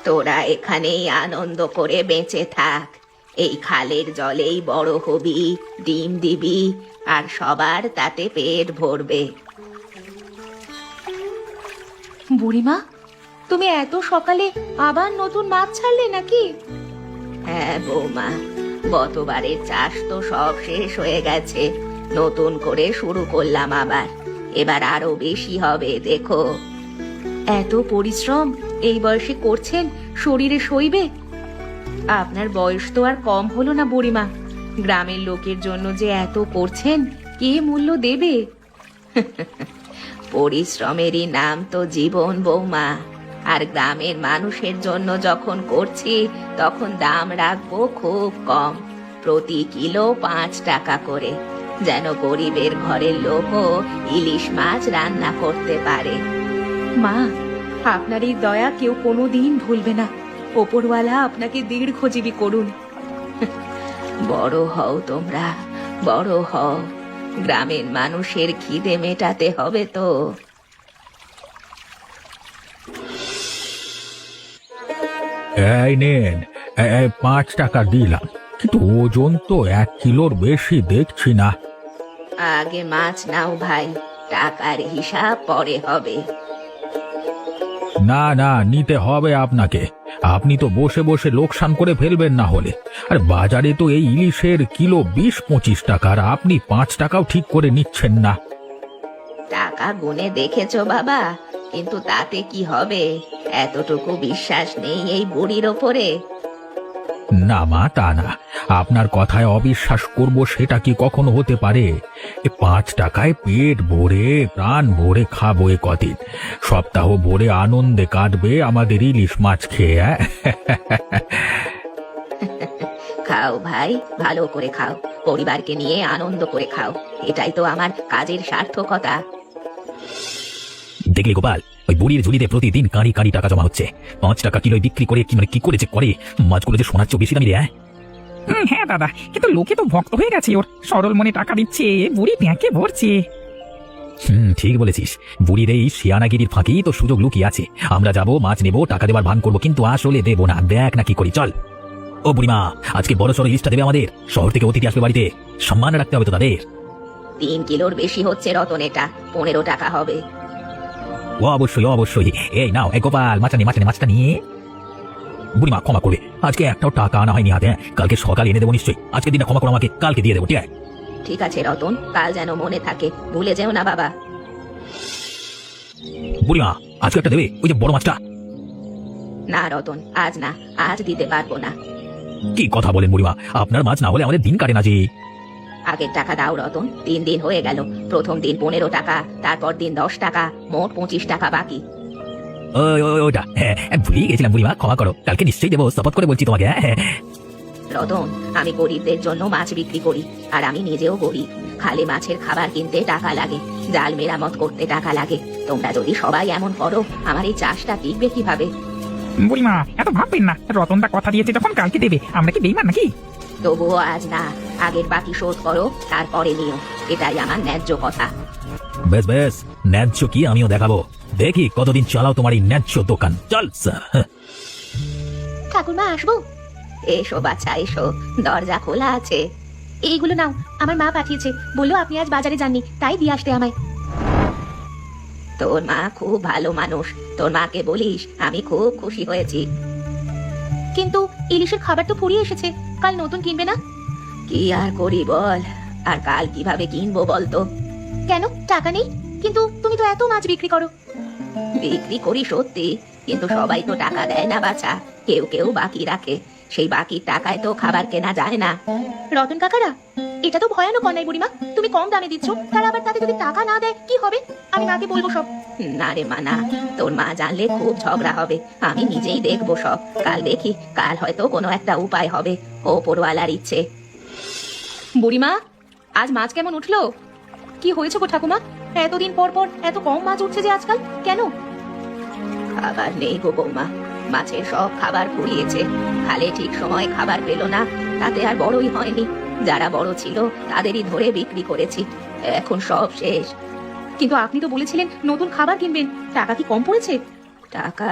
তোরা এখানেই আনন্দ করে বেঁচে থাক। এই খালের জলেই বড় হবি, ডিম দিবি, আর সবার তাতে পেট ভরবে। বুড়িমা, তুমি এত সকালে আবার নতুন মাছ ছাড়লে নাকি? হ্যাঁ বৌমা, গতবারের চাষ তো সব শেষ হয়ে গেছে, নতুন করে শুরু করলাম আবার। এবার আরো বেশি হবে দেখো। এত পরিশ্রম এই বয়সে করছেন, শরীরে সইবে? আপনার বয়স তো আর কম হলো না বুড়িমা। গ্রামের লোকের জন্য যে এত করছেন, কে মূল্য দেবে? পরিশ্রমেরই নাম তো জীবন বৌমা। আর গ্রামের মানুষের জন্য যখন করছি তখন দাম রাখবো খুব কম, প্রতি কিলো 5 টাকা করে, যেন গরিবের ঘরের লোকও ইলিশ মাছ রান্না করতে পারে। মা, আপনার এই দয়া কেউ কোনোদিন ভুলবে না। ওপরওয়ালা আপনাকে দীর্ঘজীবী করুন। বড় হও তোমরা, বড় হও। গ্রামের মানুষের খিদে মেটাতে হবে তো। এই নেন, 5 টাকা দিলাম, কিন্তু ওজন তো 1 কিলোর বেশি দেখছি না। আগে মাছ নাও ভাই, টাকার হিসাব পরে হবে। না না, নিতে হবে আপনাকে। আপনি তো বসে বসে লোকসান করে ফেলবেন না হলে। আর বাজারে তো এই ইলিশের কিলো 20-25 টাকা, আর আপনি 5 টাকাও ঠিক করে নিচ্ছেন না। টাকা গুনে দেখেছো বাবা, কিন্তু তাতে কি হবে? এতটুকু বিশ্বাস নেই এই বুড়ির ওপরে? না মা, তা না। আপনার কথায় অবিশ্বাস করব সেটা কি কখনো হতে পারে? 5 টাকায় পেট ভরে প্রাণ ভরে খাবো এ কদিন। সপ্তাহ ভরে আনন্দে কাটবে আমাদের ইলিশ মাছ খেয়ে। খাও ভাই, ভালো করে খাও, পরিবারকে নিয়ে আনন্দ করে খাও। এটাই তো আমার কাজের সার্থকতা। দেখলে গোপাল, ওই বুড়ির ঝুলিতে প্রতিদিন কাঁড়ি কাঁড়ি টাকা জমা হচ্ছে। 5 টাকা কিলো বিক্রি করে কি করেছে করে? মাছগুলো যে সোনার চেয়ে বেশি দামি রে। হ্যাঁ দাদা, কিন্তু লোকে তো ভক্ত হয়ে গেছে ওর, সরল মনে টাকা দিচ্ছে, বুড়ি ব্যাংকে ভরছে। ঠিক বলেছিস। বুড়ির এই শিয়ানাগিরির ফাঁকি তো সুযোগ লুকিয়ে আছে। আমরা যাব, মাছ নেবো, টাকা দেবার ভান করবো, কিন্তু আসলে দেবো না। দেখ না কি করি, চল। ও বুড়িমা, আজকে বড় সড়ো ইলিশটা দেবে আমাদের। শহর থেকে অতিথি আসবে বাড়িতে, সম্মান রাখতে হবে তো তাদের। 3 কিলোর বেশি হচ্ছে রতন, এটা 15 টাকা হবে। ও অবশ্যই অবশ্যই। এই নাও, এই গোপাল, মাছটা নিয়ে। বুড়িমা ক্ষমা করে, আজকে একটাও টাকা আনা হয়নি হাতে। কালকে সকালে এনে দেবো নিশ্চয়ই। আজকে দিনটা ক্ষমা করো আমাকে, কালকে দিয়ে দেবো, ঠিক আছে? ঠিক আছে রতন, কাল যেন মনে থাকে, ভুলে যেও না বাবা। বুড়িমা, আজকে একটা দেবে, ওই যে বড় মাছটা। না রতন, আজ না, আজ দিতে পারবো না। কি কথা বলেন বুড়িমা? আপনার মাছ না হলে আমাদের দিন কাটে না যে। আগের টাকা দাও রতন, 3 দিন হয়ে গেল। প্রথম দিন 15 টাকা, তারপর দিন 10 টাকা, মোট 25 টাকা বাকি। ওটা ভুলিয়ে গেছিলাম বুড়িমা, ক্ষমা করো। কালকে নিশ্চয়ই দেবো, শপথ করে বলছি তোমাকে। রতন, আমি গরিবদের জন্য মাছ বিক্রি করি, আর আমি নিজেও গরিব। খালে মাছের খাবার কিনতে টাকা লাগে, জাল মেরামত করতে টাকা লাগে। তোমরা যদি সবাই এমন করো, আমার এই চাষটা টিকবে কিভাবে? বুড়িমা, এত ভাববেন না, রতনদা কথা দিয়েছে যখন কালকে দেবে। আমরা কি বেইমান নাকি? তবুও আজ না, আগের বাকি শোধ করো, তারপরে নিও। এটাই আমার ন্যায্য কথা। বেশ বেশ, ন্যায্য কি আমিও দেখাবো। দেখি কতদিন চালাও তোমার এই ন্যায্য দোকান। চল। ঠাকুরমা, আসবো? এসো বাছা, এসো, দরজা খোলা আছে। এইগুলো নাও, আমার মা পাঠিয়েছে, বললো আপনি আজ বাজারে যাননি, তাই দিয়ে আসতে আমায়। তোর মা খুব ভালো মানুষ, তোর মাকে বলিস আমি খুব খুশি হয়েছি। কিন্তু ইলিশের খাবার তো ফুরিয়ে এসেছে, কাল নতুন কিনবে না? কি আর করি বল, আর কাল কিভাবে কিনবো বলতো? কেন, টাকা নেই? কিন্তু তুমি তো এত মাছ বিক্রি করো। বিক্রি করি সত্যি, কিন্তু সবাই তো টাকা দেয় না বাছা, কেউ কেউ বাকি রাখে। সেই বাকির টাকায় তো খাবার কেনা যায় না। রতন কাকারা, এটা তো ভয়ানক অন্যায় বুড়িমা। তুমি কম দামে দিচ্ছ, তারা আবার তাতে যদি টাকা না দেয় কি হবে? আমি মাকে বলবো সব। না রে মা, না, তোর মা জানলে খুব ঝগড়া হবে। আমি নিজেই দেখবো সব। কাল দেখি, কাল হয়তো কোনো একটা উপায় হবে, ওপরওয়ালার ইচ্ছে। বুড়িমা, আজ মাছ কেমন উঠলো? কি হয়েছে গো ঠাকুমা? এতদিন পর পর এত কম মাছ উঠছে যে আজকাল, কেন? খাবার নেই গো বৌমা, মাছের সব খাবার ফুরিয়েছে। খালে ঠিক সময় খাবার পেল না, তাতে আর বড়ই হয়নি। যারা বড় ছিল তাদেরই ধরে বিক্রি করেছি, এখন সব শেষ। কিন্তু আপনি তো বলেছিলেন নতুন খাবার কিনবেন, টাকা কি কম পড়েছে? টাকা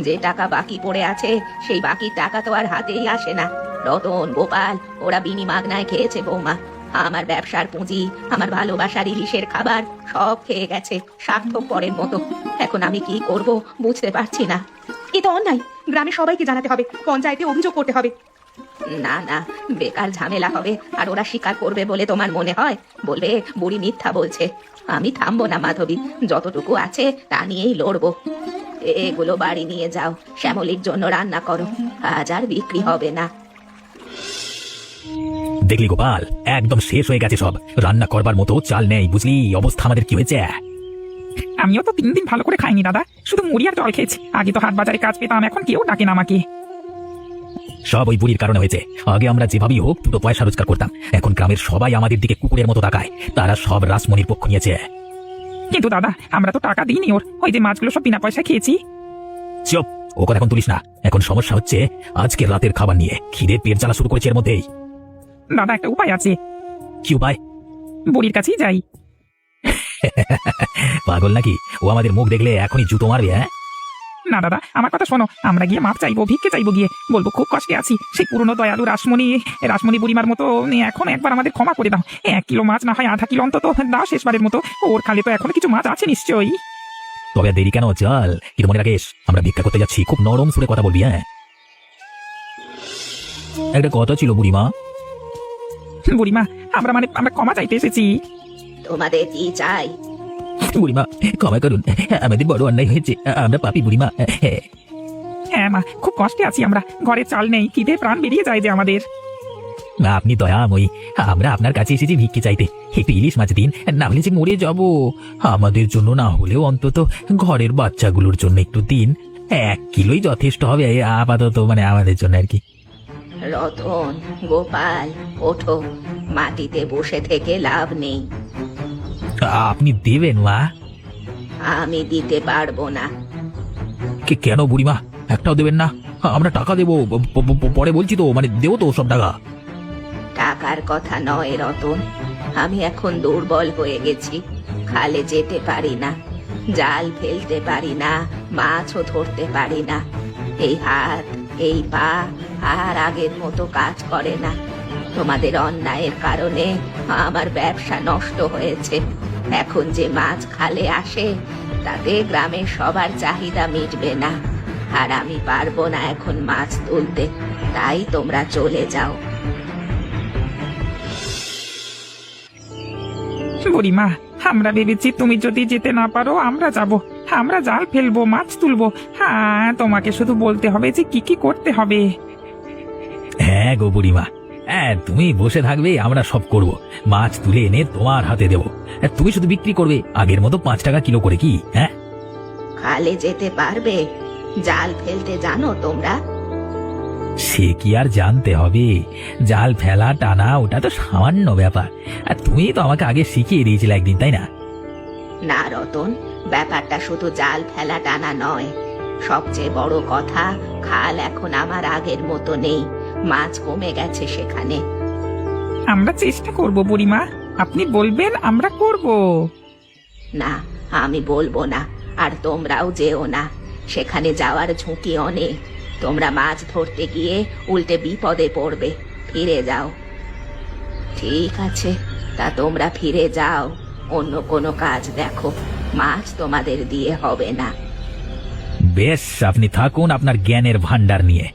যে টাকা বাকি পড়ে আছে সেই বাকি টাকা তো আর হাতেই আসে না। রতন, গোপাল ওরা বিনি মাগনায় খেয়েছে বৌমা। আমার ব্যবসার পুঁজি, আমার ভালোবাসার ইলিশের খাবার সব খেয়ে গেছে স্বার্থপরের মতো। এখন আমি কি করব বুঝতে পারছি না। এ তো অন্যায়, গ্রামে সবাইকে জানাতে হবে, পঞ্চায়েতে অভিযোগ করতে হবে। না না, বেকার ঝামেলা হবে। আর ওরা স্বীকার করবে বলে তোমার মনে হয়? বলবে বুড়ি মিথ্যা বলছে। আমি থামবো না মাধবী, যতটুকু আছে তা নিয়েই লড়বো। এগুলো বাড়ি নিয়ে যাও, শ্যামলীর জন্য রান্না করো, আজ আর বিক্রি হবে না। দেখলি গোপাল, একদম শেষ হয়ে গেছে সব। রান্না করবার মতো চাল নেই, বুঝলি অবস্থা আমাদের কি হয়েছে। আমিও তো 3 দিন ভালো করে খাইনি দাদা, শুধু মুড়ি আর জল খেয়েছি। আগে তো হাট বাজারে কাজ পেতাম, এখন কেউ ডাকে না আমাকে। সব ওই বুড়ির কারণে হয়েছে। আগে আমরা যেভাবেই হোক 2 পয়সা রোজগার করতাম, এখন গ্রামের সবাই আমাদের দিকে কুকুরের মতো তাকায়। তারা সব রাসমণির পক্ষ নিয়েছে। কিন্তু দাদা, আমরা তো টাকা দিইনি ওর, ওই যে মাছগুলো সব বিনা পয়সা খেয়েছি। চুপ, ও কথা এখন তুলিস না। এখন সমস্যা হচ্ছে আজকে রাতের খাবার নিয়ে। খিদে পেট জ্বালা শুরু করেছে এর মধ্যেই। দাদা, একটা উপায় আছে। কি উপায়? বুড়ির কাছেই যাই। পাগল নাকি? ও আমাদের মুখ দেখলে এখনই জুতো মারবে। হ্যাঁ না দাদা, আমার কথা শোনো, আমরা গিয়ে মাপ চাইবো, ভিক্ষে চাইবো, গিয়ে বলবো খুব কষ্টে আছি। সেই পুরনো দয়ালু রাসমণি বুড়িমার মতো এখন একবার আমাদের ক্ষমা করে দাও। 1 কিলো মাছ না হয় আধা কিলো অন্তত দাও শেষবারের মতো। ওর খালে তো এখনো কিছু মাছ আছে নিশ্চয়ই। তবে আর দেরি কেন, চল। কিন্তু মনে রাখিস, আমরা ভিক্ষা করতে যাচ্ছি, খুব নরম সুরে কথা বলবি। হ্যাঁ, একটা কথা ছিল বুড়িমা। বুড়িমা, আমরা ক্ষমা চাইতে এসেছি। তোমাদের কি চাই? বুড়িমা, ক্ষমা করুন, আমাদের বড় অন্যায় হয়েছে, আমরা পাপী বুড়িমা। হ্যাঁ মা, খুব কষ্টে আছি আমরা, ঘরে চাল নেই, খিদে প্রাণ বেরিয়ে যায় যে আমাদের। আপনি দয়াময়ী, আমরা আপনার কাছে এসেছি ভিক্ষে চাইতে। একটু ইলিশ মাছ দিন, না হলে যে মরে যাব। আমাদের জন্য না হলেও অন্তত ঘরের বাচ্চাগুলোর জন্য একটু দিন। 1 কিলোই যথেষ্ট হবে আপাতত, মানে আমাদের জন্য আর কি। রতন, গোপাল ওঠো, মাটিতে বসে থেকে লাভ নেই। আপনি দেবেন মা? আমি দিতে পারবো না। কেন বুড়িমা, একটাও দেবেন না? আমরা টাকা দেবো, পরে বলছি তো, মানে দেবো তো সব টাকা। টাকার কথা নয় রতন, আমি এখন দুর্বল হয়ে গেছি। খালে যেতে পারি না, জাল ফেলতে পারি না, মাছও ধরতে পারি না। এই হাত, এই পা আর আগের মতো কাজ করে না। তোমাদের অন্যায়ের কারণে আমার ব্যবসা নষ্ট হয়েছে। এখন যে মাছ খালে আসে তাতে গ্রামের সবার চাহিদা মিটবে না, আর আমি পারবো না এখন মাছ তুলতে। তাই তোমরা চলে যাও। বুড়িমা, আমরা ভেবেছি তুমি যদি যেতে না পারো আমরা যাব, আমরা জাল ফেলবো, মাছ তুলবো। হ্যাঁ, তোমাকে শুধু বলতে হবে যে কি কি করতে হবে। হ্যাঁ গো বুড়িমা, হ্যাঁ তুমি বসে থাকবে, আমরা সব করব। মাছ তুলে এনে তোমার হাতে দেবো, তুমি শুধু বিক্রি করবে আগের মতো 5 টাকা কিলো করে, কি? হ্যাঁ, খালে যেতে পারবে? জাল ফেলতে জানো তোমরা? সে কি আর জানতে হবে? জাল ফেলা টানা ওটা তো সামান্য ব্যাপার। আর তুমি তো আমাকে আগে শিখিয়ে দিয়েছিলে একদিন, তাই না? না রতন, ব্যাপারটা শুধু জাল ফেলা টানা নয়। সবচেয়ে বড় কথা, খাল এখন আমার আগের মতো নেই, মাছ কমে গেছে সেখানে। আমরা চেষ্টা করব বুড়িমা, আপনি বলবেন আমরা করব। না, আমি বলবো না, আর তোমরাও যেও না। সেখানে যাওয়ার ঝুঁকি অনেক। তোমরা মাছ ধরতে গিয়ে উল্টে বিপদে পড়বে। ফিরে যাও। ঠিক আছে, তা তোমরা ফিরে যাও, অন্য কোনো কাজ দেখো। মাছ তোমাদের দিয়ে হবে না। বেশ, আপনি থাকুন আপনার জ্ঞানের ভান্ডার নিয়ে,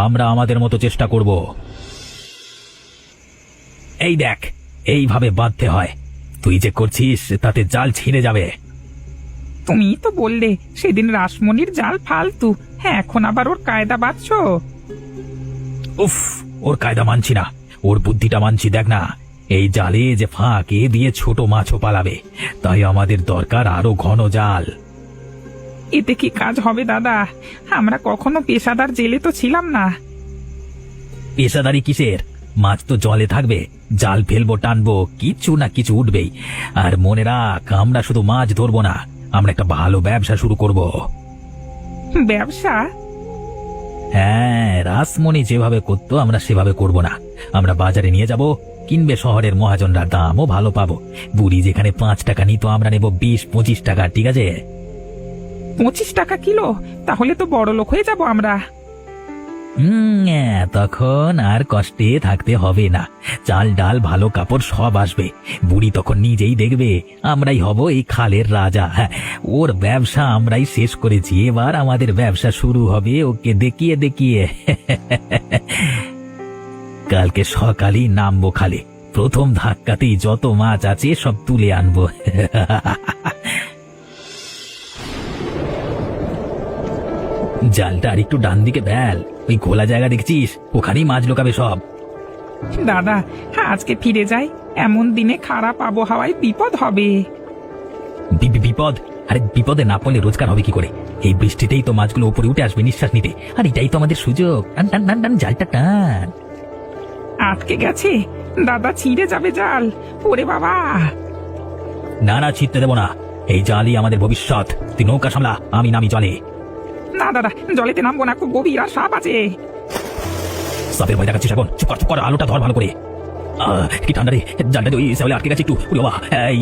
আমরা আমাদের মতো চেষ্টা করব। এই দেখ, এইভাবে বাঁধতে হয়। তুই যে করছিস তাতে জাল ছিঁড়ে যাবে। তুমি তো বললে সেদিন রাসমণির জাল ফালতু, হ্যাঁ এখন আবার ওর কায়দা বাঁধছো। উফ, ওর কায়দা মানছি না, ওর বুদ্ধিটা মানছি। দেখ না, এই জালে যে ফাঁক এ দিয়ে ছোট মাছও পালাবে, তাই আমাদের দরকার আরো ঘন জাল। এতে কি কাজ হবে দাদা? আমরা কখনো পেশাদার জেলে তো ছিলাম না। পেশাদারি কিসের? মাছ তো জলে থাকবে, জাল ফেলবো, টানবো, কিছু না কিছু উঠবেই। আর মনে রাখ, আমরা শুধু মাছ ধরবো না, আমরা একটা ভালো ব্যবসা শুরু করব। ব্যবসা? হ্যাঁ, রাসমণি যেভাবে করতো আমরা সেভাবে করব না। আমরা বাজারে নিয়ে যাব, কিনবে শহরের মহাজনরা, দামও ভালো পাবো। বুড়ি যেখানে 5 টাকা নিত আমরা নেব 20-25 টাকা, ঠিক আছে? 25 টাকা কিলো? তাহলে তো বড় লোক হয়ে যাব আমরা। তখন আর কষ্টে থাকতে হবে না। চাল ডাল ভালো কাপড় সব আসবে। বুড়ি তখন নিজেই দেখবে আমরাই হব এই খালের রাজা। হ্যাঁ, ওর ব্যবসা আমরাই শেষ করেছি, এবার আমাদের ব্যবসা শুরু হবে ওকে দেখিয়ে দেখিয়ে। কালকে সকালেই নামবো খালে, প্রথম ধাক্কাতেই যত মাছ আছে সব তুলে আনবো। জালটা আর একটু ডান দিকে বেল, ওই খোলা জায়গা দেখছিস, ওখানেই মাছ লোকাবে সব। দাদা, আজকে ফিরে যাই, এমন দিনে খারাপ আবহাওয়ায় বিপদ হবে। বিপদ? আরে বিপদে না পড়লে রোজগার হবে কি করে? এই বৃষ্টিতেই তো মাছগুলো উপরে উঠে আসবে নিঃশ্বাস নিতে, আর এটাই তো আমাদের সুযোগ। টান টান টান টান, জালটা টান। আটকে গেছে দাদা, ছিঁড়ে যাবে জাল। ওরে বাবা! না না, ছিটতে দেবো না, এই জালই আমাদের ভবিষ্যৎ। তুই নৌকা সামলা, আমি নামি জলে। না দাদা, জলেতে নামবো না, খুব গভীর আর সাপ আছে। সাপের ভয় দেখাচ্ছিস এখন? চুপ কর, আলোটা ধর ভালো করে। কি ঠান্ডা রে, জালটা ওই সেওলে আটকে গেছে একটু। ওরে বাবা, এই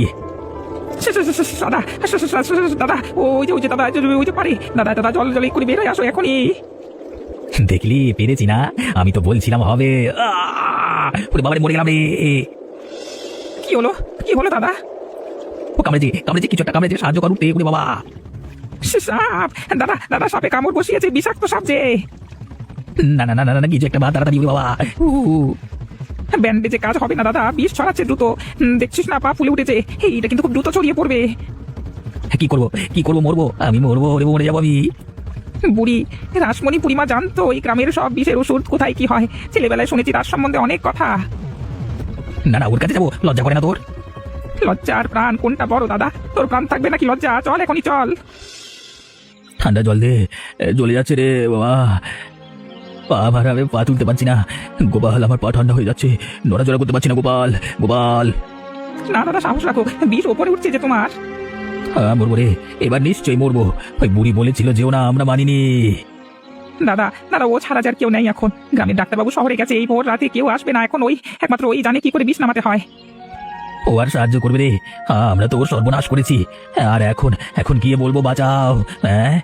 দাদা, দাদা, ওই যে দাদা, ওই যে পারে। দাদা, জলে করে বের হয়ে আসো এখনই। দেখলি পেরেছি না? আমি তো বলছিলাম হবে। ওরে বাবারে, মরে গেলাম রে। কি হলো দাদা? ও কামড়েছে, কিছু একটা কামড়েছে, সাহায্য করুক রে। ওরে বাবা, সাপ! দাদা, সাপে কামড় বসিয়েছে, বিষাক্ত সাপ যে। না না না না না, কিছু একটা বা তাড়াতাড়ি। ওরে বাবা, ব্যান্ডেজে কাজ হবে না দাদা, বিষ ছড়াচ্ছে দ্রুত। দেখছিস না, পা ফুলে উঠেছে। এইটা কিন্তু খুব দ্রুত ছড়িয়ে পড়বে। কি করবো? মরবো? আমি মরবো? ওরে মরে যাবো আমি। বুড়ি রাসমণি বুড়িমা জানতো এই গ্রামের সব বিষের ওষুধ কোথায় কি হয়। ছেলেবেলায় শুনেছি তার সম্বন্ধে অনেক কথা। না না, ওর কাছে যাবো? লজ্জা করে না তোর? লজ্জা আর প্রাণ কোনটা বড় দাদা? তোর প্রাণ থাকবে নাকি লজ্জা? চল এখনই চল। ঠান্ডা জল দে, জ্বলে যাচ্ছে রে বাবা। পা ভাড়াবে, পা তুলতে পারছি না। গোপাল, আমার পা ঠান্ডা হয়ে যাচ্ছে, নড়াচড়া করতে পারছি না। গোপাল। না দাদা, সাহস রাখো, বিষ ওপরে উঠছে যে তোমার। মরবো রে, এবার নিশ্চয়ই মরবো। ওই বুড়ি বলেছিল যেও না, আমরা মানিনি। দাদা, ও ছাড়া যার কেউ নেই এখন। গ্রামের ডাক্তারবাবু শহরে গেছে, এই ভোর রাতে কেউ আসবে না এখন। একমাত্র ওই জানে কি করে বিষ নামাতে হয়। ও আর সাহায্য করবে রে? আমরা তো ওর সর্বনাশ করেছি, আর এখন গিয়ে বলবো বাঁচাও? হ্যাঁ,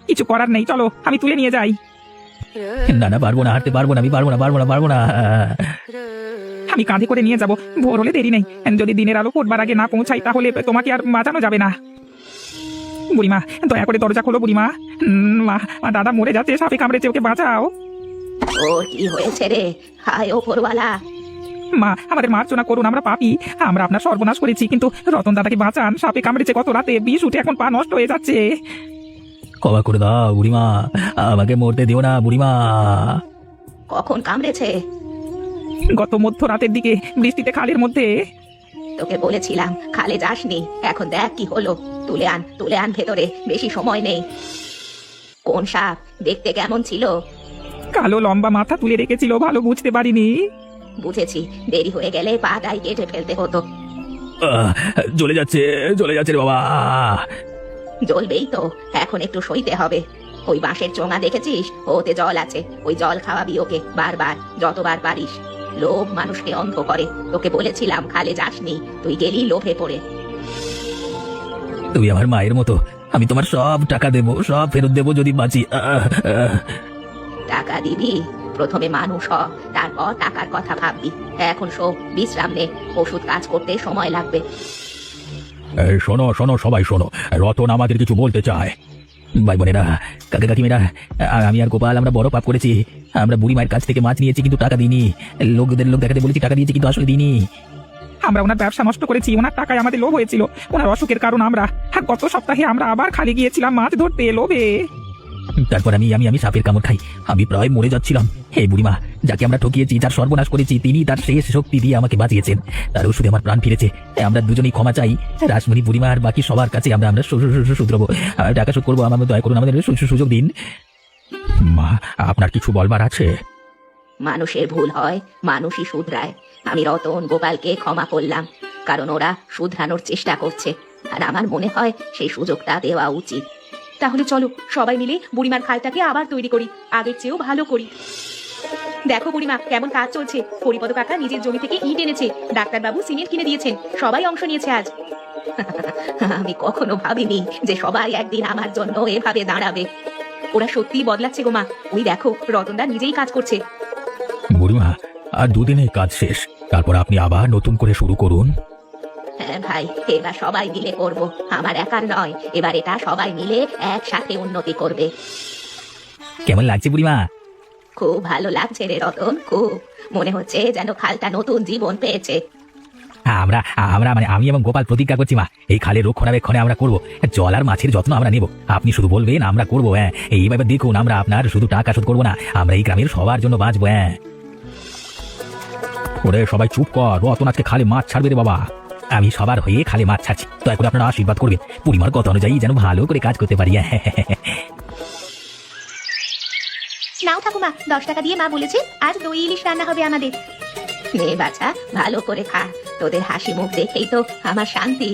কিছু করার নেই, চলো আমি তুলে নিয়ে যাই। না, পারবো না, হাঁটতে পারবো না, আমি পারবো না। আমি কাঁধে করে নিয়ে যাব, ভোর হলে দেরি নেই। যদি দিনের আলো ফুটবার আগে না পৌঁছাই তাহলে তোমাকে আর বাঁচানো যাবে না। বুড়িমা, দয়া করে দরজা খোলো বুড়িমা। মা, দাদা মরে যাচ্ছে, সাপে কামড়েছে, ওকে বাঁচাও। ও কি হয়েছে রে? হায় ওপরওয়ালা! মা, আমাদের মার্জনা করুন, আমরা পাপী, আমরা আপনার সর্বনাশ করেছি, কিন্তু রতন দাদাকে বাঁচান। সাপে কামড়েছে কত রাতে, বিষ উঠে এখন পা নষ্ট হয়ে যাচ্ছে। ক্ষমা করে দাও বুড়িমা, আমাকে মরতে দিও না বুড়িমা। কখন কামড়েছে? গত মধ্যরাতের দিকে বৃষ্টিতে খালের মধ্যে। তোকে বলেছিলাম খালে যাসনি, এখন দেখ কি হলো। তুলে আন ভেতরে, বেশি সময় নেই। কোন সাপ? দেখতে কেমন ছিল? কালো লম্বা মাথা তুলে রেখেছিল, ভালো বুঝতে পারিনি। বুঝেছি, দেরি হয়ে গেলে পাটাই কেটে ফেলতে হতো। জ্বলে যাচ্ছে রে বাবা। জ্বলবেই তো, এখন একটু সইতে হবে। ওই বাঁশের চোঙা দেখেছিস? ওতে জল আছে, ওই জল খাওয়াবি ওকে বারবার, যতবার পারিস। লোভ মানুষকে অন্ধ করে। তোকে বলেছিলাম খালে যাসনি, তুই গেলি লোভে পড়ে। তুমি আমার মায়ের মতো, আমি তোমার সব টাকা দেবো, সব ফেরত দেবো যদি বাঁচি। টাকা দিবি? প্রথমে মানুষ হ, তারপর টাকার কথা ভাববি। এখন শো, বিশ্রাম নে, ওষুধ কাজ করতে সময় লাগবে। শোনো সবাই শোনো, রতন আমাদের কিছু বলতে চায়। ভাই বোনেরা, কাকা কাকিমেরা, আমি আর গোপাল আমরা বড় পাপ করেছি। আমরা বুড়ি মায়ের কাছ থেকে মাছ নিয়েছি কিন্তু টাকা দিইনি। লোক দেখাতে বলেছি টাকা দিয়েছি কিন্তু আসলে দিইনি। আমরা ওনার ব্যবসা নষ্ট করেছি, ওনার টাকায় আমাদের লোভ হয়েছিল। ওনার অসুখের কারণ আমরা। আর গত সপ্তাহে আমরা আবার খালি গিয়েছিলাম মাছ ধরতে লোভে। তারপর আমি সাপের কামড় খাই, আমি প্রায় মরে যাচ্ছিলাম। হে বুড়িমা, যাকে আমরা ঠকিয়েছি, যার সর্বনাশ করেছি, তিনি তার শেষ শক্তি দিয়ে আমাকে বাঁচিয়েছেন। তার ওষুধে আমার প্রাণ ফিরেছে। আমরা দুজনেই ক্ষমা চাই, রাসমণি বুড়িমা আর বাকি সবার কাছে। আমরা শুধরবো, টাকা শোধ করবো। আমাদের দয়া করুন, আমাদের সুযোগ দিন। মা, আপনার কিছু বলবার আছে? মানুষের ভুল হয়, মানুষই শুধরায়। আমি রতন গোপালকে ক্ষমা করলাম, কারণ ওরা শুধরানোর চেষ্টা করছে, আর আমার মনে হয় সেই সুযোগটা দেওয়া উচিত। তাহলে চলো সবাই মিলে বুড়িমার খালটাকে আবার তৈরি করি, আগের চেয়েও ভালো করি। দেখো বুড়িমা, কেমন কাজ চলছে। হরিপদ কাকা নিজের জমি থেকে ইট এনেছে, ডাক্তারবাবু সিমেন্ট কিনে দিয়েছেন, সবাই অংশ নিয়েছে আজ। আমি কখনো ভাবিনি যে সবাই একদিন আমার জন্য এভাবে দাঁড়াবে। ওরা সত্যিই বদলাচ্ছে গো মা। ওই দেখো রতনদা নিজেই কাজ করছে। বুড়িমা, আর দুদিনে কাজ শেষ, তারপর আপনি আবার নতুন করে শুরু করুন। হ্যাঁ ভাই, এবার সবাই মিলে করব, আমার একার নয়, এবার এটা সবাই মিলে একসাথে উন্নতি করবে। কেমন লাগছে বুড়িমা? খুব ভালো লাগছে রে রতন, খুব। মনে হচ্ছে যেন খালটা নতুন জীবন পেয়েছে। আমরা আমরা মানে আমি এবং গোপাল প্রতিজ্ঞা করছি মা, এই খালের রক্ষণাবেক্ষণে আমরা করবো, জল আর মাছের যত্ন আমরা নেব। আপনি শুধু বলবেন, আমরা করবো। হ্যাঁ, এইভাবে দেখুন, আমরা আপনার শুধু টাকা শোধ করবো না, আমরা এই গ্রামের সবার জন্য বাঁচবো। হ্যাঁ। ওরে সবাই চুপ কর, রতন আজকে খালি মাছ ছাড়বে রে বাবা। আমি সবার হয়ে খালি মাছ ছাড়ছি, দয়া করে আপনারা আশীর্বাদ করবেন, বুড়িমার কথা অনুযায়ী যেন ভালো করে কাজ করতে পারি। হ্যাঁ। নাও ঠাকুমা, 10 টাকা দিয়ে মা বলেছে আজ দই ইলিশ রান্না হবে আমাদের। নে বাছা, ভালো করে খা, তোদের হাসি মুখ দেখেই তো আমার শান্তি।